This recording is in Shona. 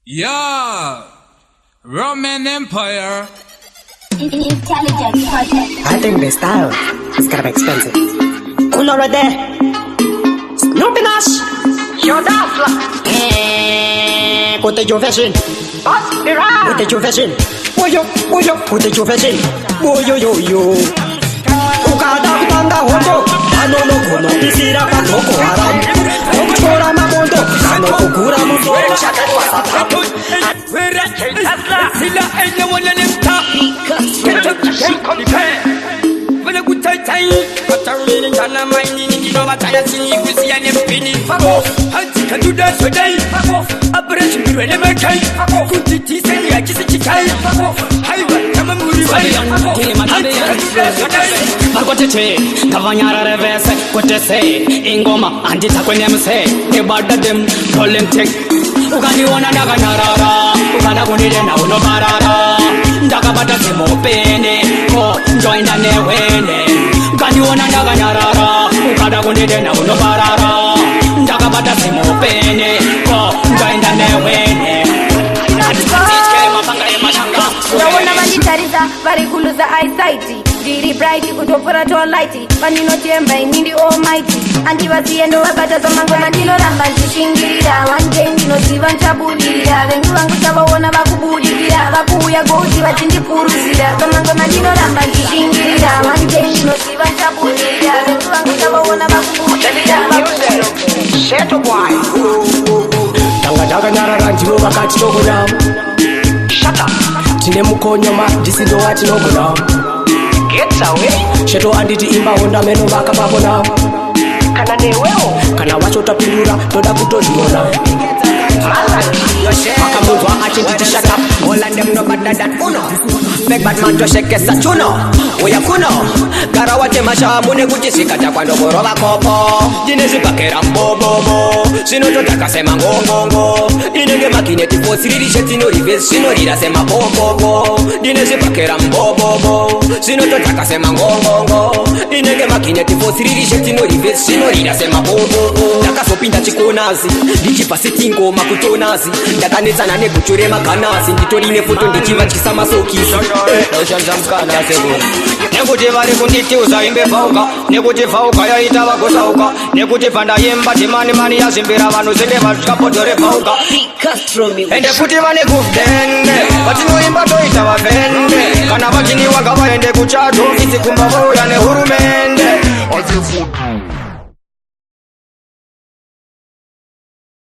Yeah, Roman Empire. Intelligence project. I think the style is kind of expensive. Cool already. Snoopy Nash. Your dazzler. Put your fashion. Put your fashion. Put your fashion. Yo. Ukada kutanga hondo. Anono kono pisira pa Boko Haram. Okuchora mamondo. Kano kukura mundo. Shakatu wasata. Sila enya wana nemta. Get compare. When a good time, but I really don't know my name. You know what I see you see an empty. Fuck off. I think I do that today. Fuck off. A brush you will never take. Fuck off. Good to say I just a chicken. Fuck off. I will come and move Marcote, Cavanyara Revese, Cotese, Ingoma, and it's a quenemse, about them, Colin Tech, Ugani one and Naganara, Ugana Unidena, no Barara, Dagabata Simo Pene, join the Newene, Ganyuana Naganara, Ugana Unidena, no Barara, Dagabata Simo Pene, join the Newene. Naona manditariza varikuluza eyesight ndiri bright kutopura to light vaninotemba inindi almighty andivaziye ndovabata zamangoma ndinoramba ndishingirira one day ndinoziva nchabudira vengu vangu chavaona vakubudikira vakuuya gouti vachindipuruzira zamangoma ndinoramba ndishingirira one day ndinoziva nchabudira vengu vangu chavaona vakubudikira Sheto boy. Tanga nyarara ndivo vakati togona. Shut up. Tine mukonyoma ndisindo wati nogona. Get away. Sheto anditi imba honda meno vakababona. Kana newewo. Kana wacho tapindura toda kutozviona. Akamunzwa achinditi shut up. All and them no better than uno. Big bad man tosheke sachuno. Uya kuno. Gara wate mashamune kuchisikata kwando borova kopo. Jinezi pakera mbobobo. Sinototaka sema ngongongo. Inenge makineti fosiriri shetino rives. Sinorira sema popopo. Jinezi pakera mbobobo. Sinototaka sema ngongongo. Inenge makineti fosiriri shetino rives. Sinorira sema popopo. Nakasopinda chikonazi. Ndichipa setingo makutonazi. Ndakanetsana nekuchure makanasi. Nditorine foto ndichiva chisama sokisi. Nekuti vari kunditiuza imbe vauka. Nekuti vauka yaita vagosauka. Nekuti pandayemba timani yazimbira vanhu zenge vasikapodhore vauka. Ende kuti vane kuvhende vatinoimba toita vavhende. Kana vachiniwaga vaende kuchato visi kumba vauya nehurumende.